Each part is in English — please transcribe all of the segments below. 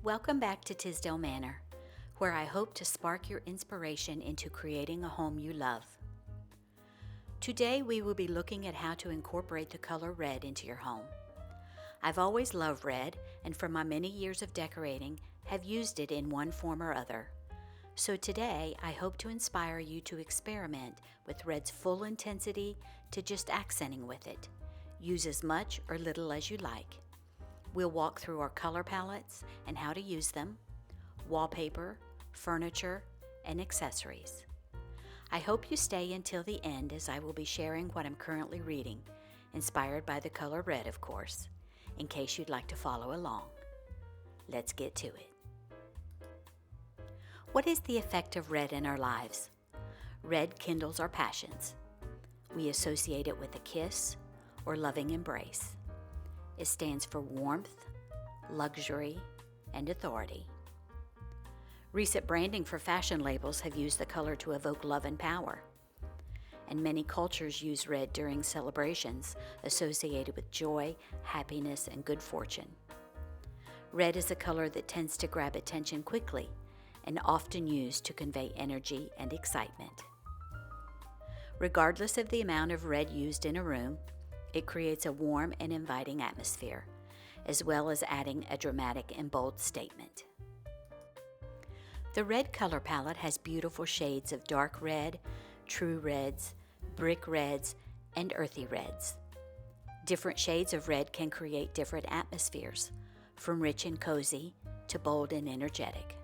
Welcome back to Tisdale Manor, where I hope to spark your inspiration into creating a home you love. Today we will be looking at how to incorporate the color red into your home. I've always loved red, and for my many years of decorating, have used it in one form or other. So today I hope to inspire you to experiment with red's full intensity to just accenting with it. Use as much or little as you like. We'll walk through our color palettes and how to use them, wallpaper, furniture, and accessories. I hope you stay until the end, as I will be sharing what I'm currently reading, inspired by the color red, of course, in case you'd like to follow along. Let's get to it. What is the effect of red in our lives? Red kindles our passions. We associate it with a kiss or loving embrace. It stands for warmth, luxury, and authority. Recent branding for fashion labels have used the color to evoke love and power. And many cultures use red during celebrations associated with joy, happiness, and good fortune. Red is a color that tends to grab attention quickly and often used to convey energy and excitement. Regardless of the amount of red used in a room, it creates a warm and inviting atmosphere, as well as adding a dramatic and bold statement. The red color palette has beautiful shades of dark red, true reds, brick reds, and earthy reds. Different shades of red can create different atmospheres, from rich and cozy to bold and energetic.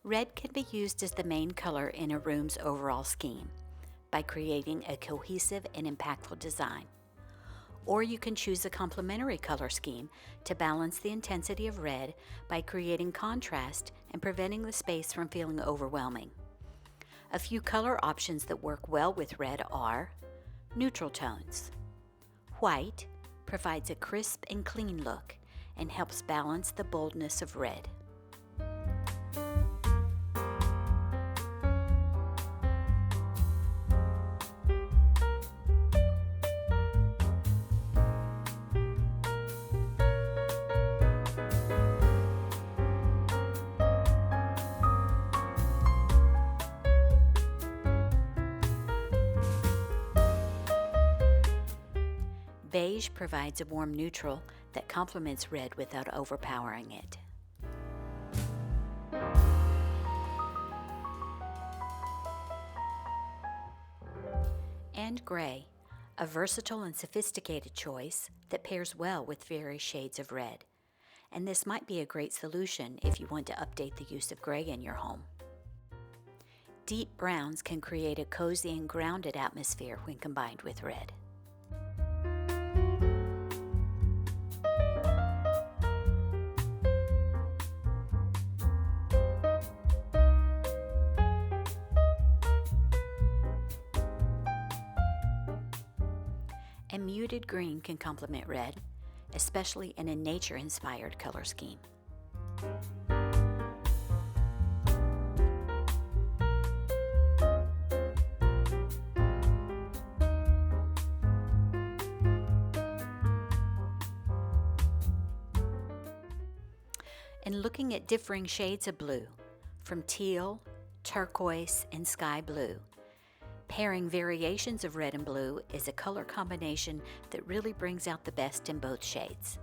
Red can be used as the main color in a room's overall scheme by creating a cohesive and impactful design. Or you can choose a complementary color scheme to balance the intensity of red by creating contrast and preventing the space from feeling overwhelming. A few color options that work well with red are neutral tones. White provides a crisp and clean look and helps balance the boldness of red. Beige provides a warm neutral that complements red without overpowering it. And gray, a versatile and sophisticated choice that pairs well with various shades of red. And this might be a great solution if you want to update the use of gray in your home. Deep browns can create a cozy and grounded atmosphere when combined with red. A muted green can complement red, especially in a nature-inspired color scheme. And looking at differing shades of blue, from teal, turquoise, and sky blue, pairing variations of red and blue is a color combination that really brings out the best in both shades.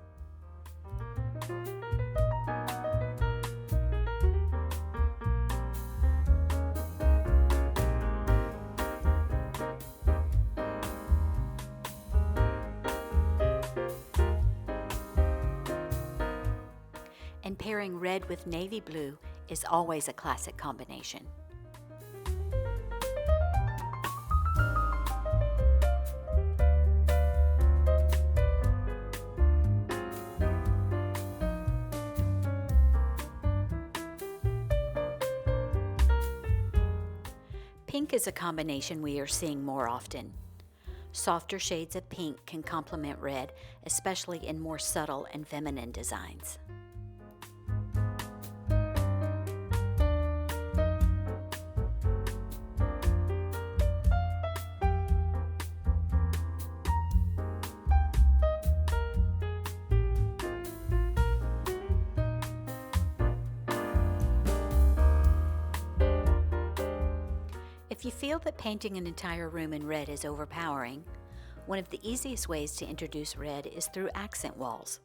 And pairing red with navy blue is always a classic combination. Pink is a combination we are seeing more often. Softer shades of pink can complement red, especially in more subtle and feminine designs. If you feel that painting an entire room in red is overpowering, one of the easiest ways to introduce red is through accent walls.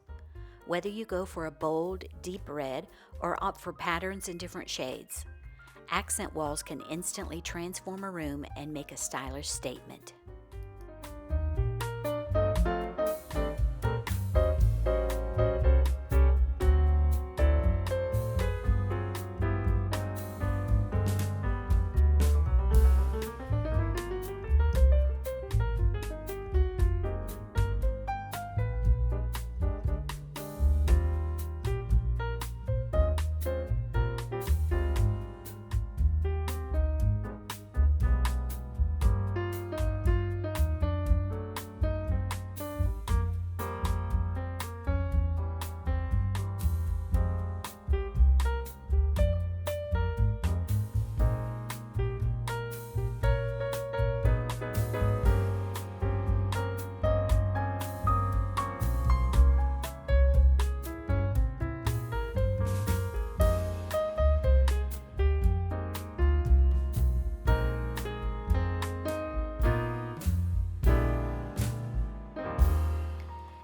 Whether you go for a bold, deep red or opt for patterns in different shades, accent walls can instantly transform a room and make a stylish statement.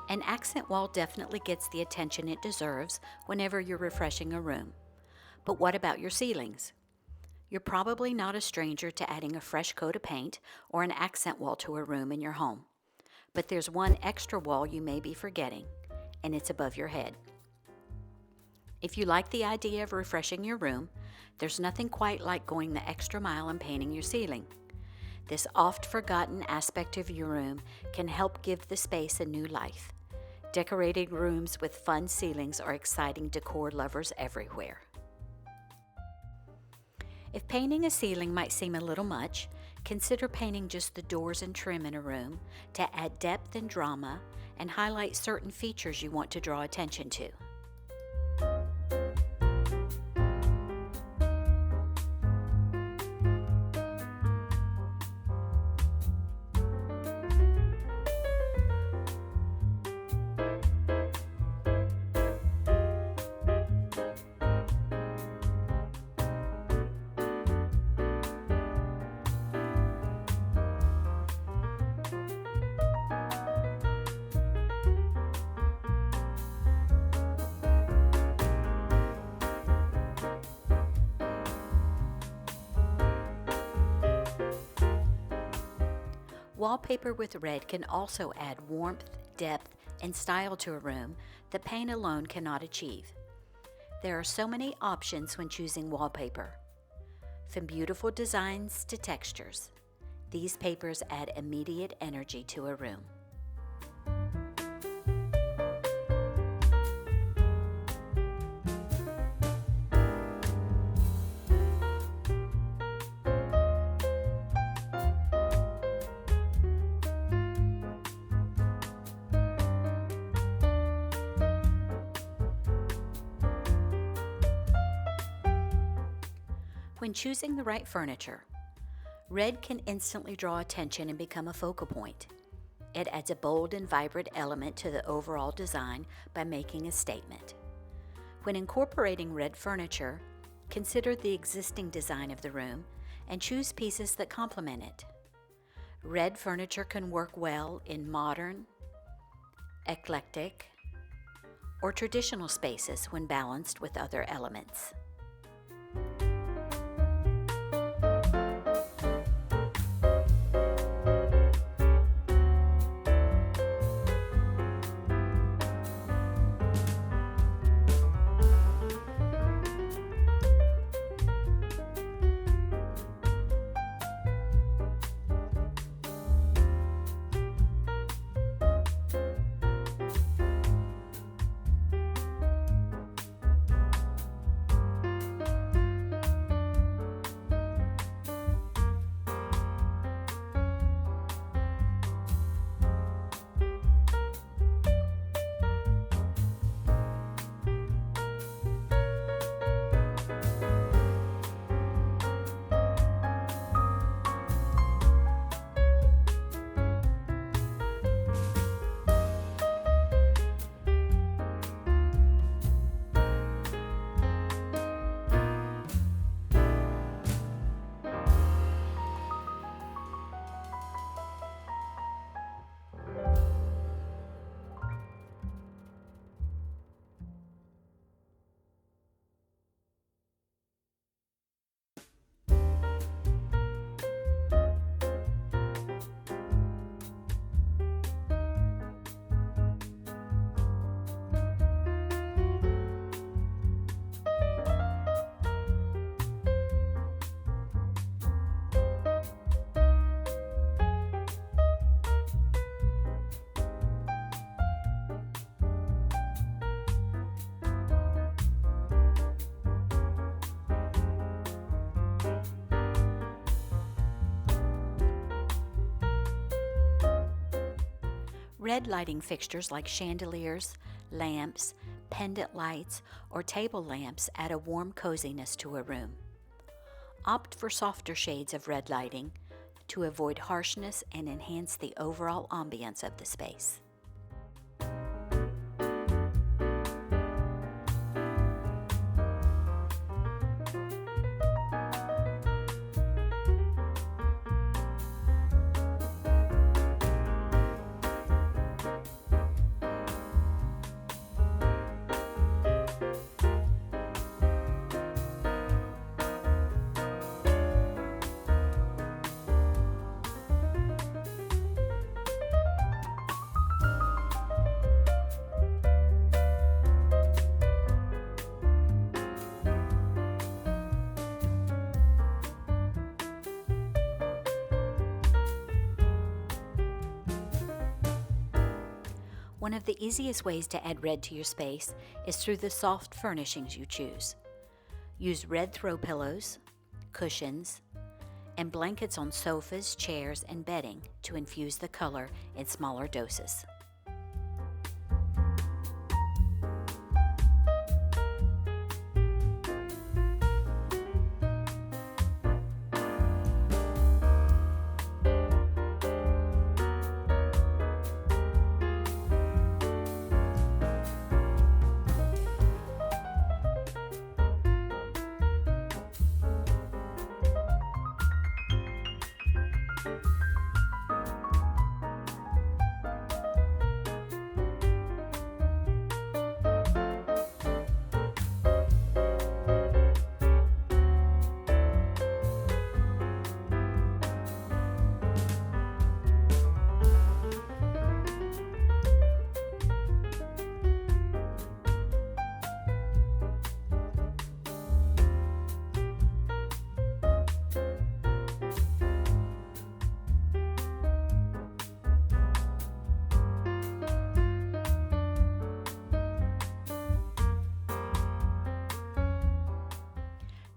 An accent wall definitely gets the attention it deserves whenever you're refreshing a room. But what about your ceilings? You're probably not a stranger to adding a fresh coat of paint or an accent wall to a room in your home. But there's one extra wall you may be forgetting, and it's above your head. If you like the idea of refreshing your room, there's nothing quite like going the extra mile and painting your ceiling. This oft-forgotten aspect of your room can help give the space a new life. Decorating rooms with fun ceilings are exciting decor lovers everywhere. If painting a ceiling might seem a little much, consider painting just the doors and trim in a room to add depth and drama and highlight certain features you want to draw attention to. Wallpaper with red can also add warmth, depth, and style to a room that paint alone cannot achieve. There are so many options when choosing wallpaper. From beautiful designs to textures, these papers add immediate energy to a room. When choosing the right furniture, red can instantly draw attention and become a focal point. It adds a bold and vibrant element to the overall design by making a statement. When incorporating red furniture, consider the existing design of the room and choose pieces that complement it. Red furniture can work well in modern, eclectic, or traditional spaces when balanced with other elements. Red lighting fixtures like chandeliers, lamps, pendant lights, or table lamps add a warm coziness to a room. Opt for softer shades of red lighting to avoid harshness and enhance the overall ambience of the space. One of the easiest ways to add red to your space is through the soft furnishings you choose. Use red throw pillows, cushions, and blankets on sofas, chairs, and bedding to infuse the color in smaller doses.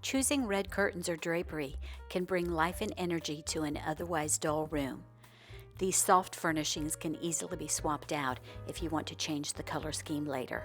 Choosing red curtains or drapery can bring life and energy to an otherwise dull room. These soft furnishings can easily be swapped out if you want to change the color scheme later.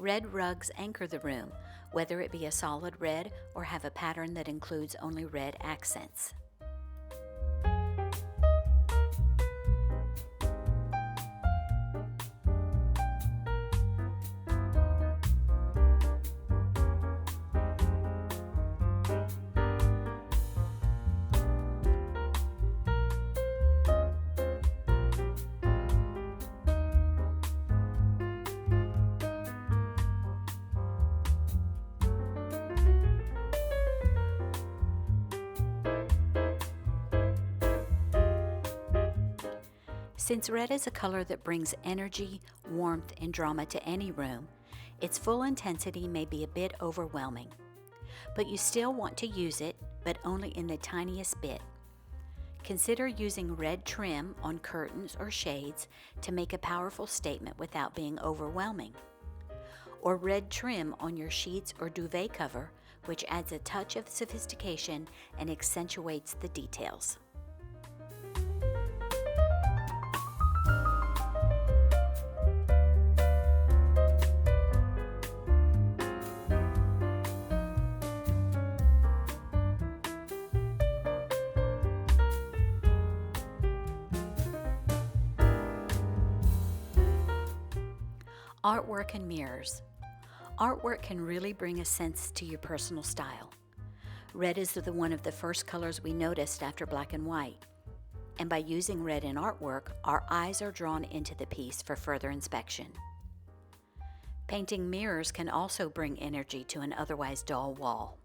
Red rugs anchor the room, whether it be a solid red or have a pattern that includes only red accents. Since red is a color that brings energy, warmth, and drama to any room, its full intensity may be a bit overwhelming. But you still want to use it, but only in the tiniest bit. Consider using red trim on curtains or shades to make a powerful statement without being overwhelming. Or red trim on your sheets or duvet cover, which adds a touch of sophistication and accentuates the details. Artwork and mirrors. Artwork can really bring a sense to your personal style. Red is one of the first colors we noticed after black and white. And by using red in artwork, our eyes are drawn into the piece for further inspection. Painting mirrors can also bring energy to an otherwise dull wall.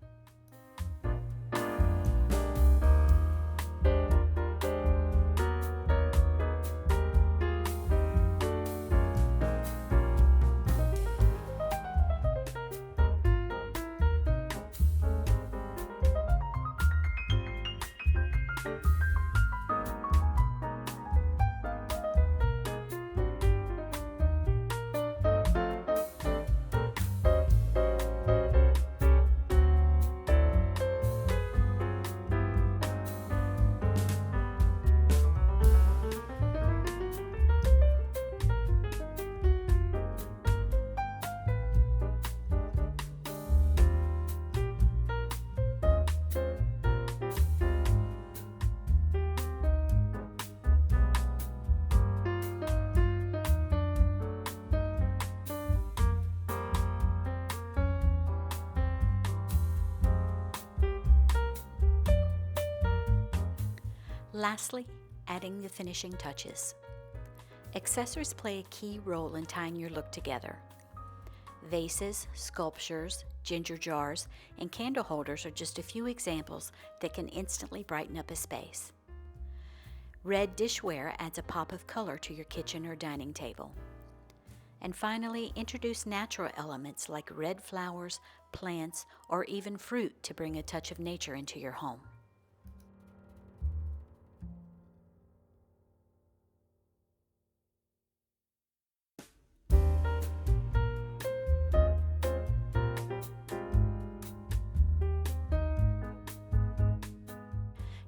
Lastly, adding the finishing touches. Accessories play a key role in tying your look together. Vases, sculptures, ginger jars, and candle holders are just a few examples that can instantly brighten up a space. Red dishware adds a pop of color to your kitchen or dining table. And finally, introduce natural elements like red flowers, plants, or even fruit to bring a touch of nature into your home.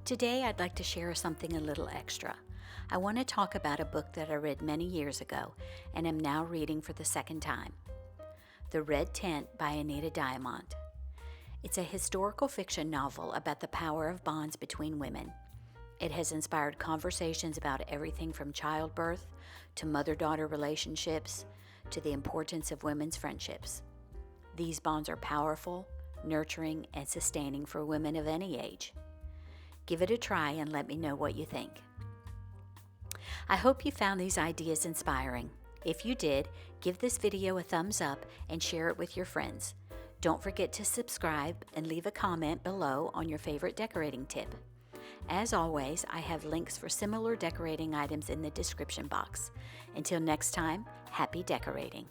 Today, I'd like to share something a little extra. I want to talk about a book that I read many years ago and am now reading for the second time. The Red Tent by Anita Diamant. It's a historical fiction novel about the power of bonds between women. It has inspired conversations about everything from childbirth to mother-daughter relationships to the importance of women's friendships. These bonds are powerful, nurturing, and sustaining for women of any age. Give it a try and let me know what you think. I hope you found these ideas inspiring. If you did, give this video a thumbs up and share it with your friends. Don't forget to subscribe and leave a comment below on your favorite decorating tip. As always, I have links for similar decorating items in the description box. Until next time, happy decorating.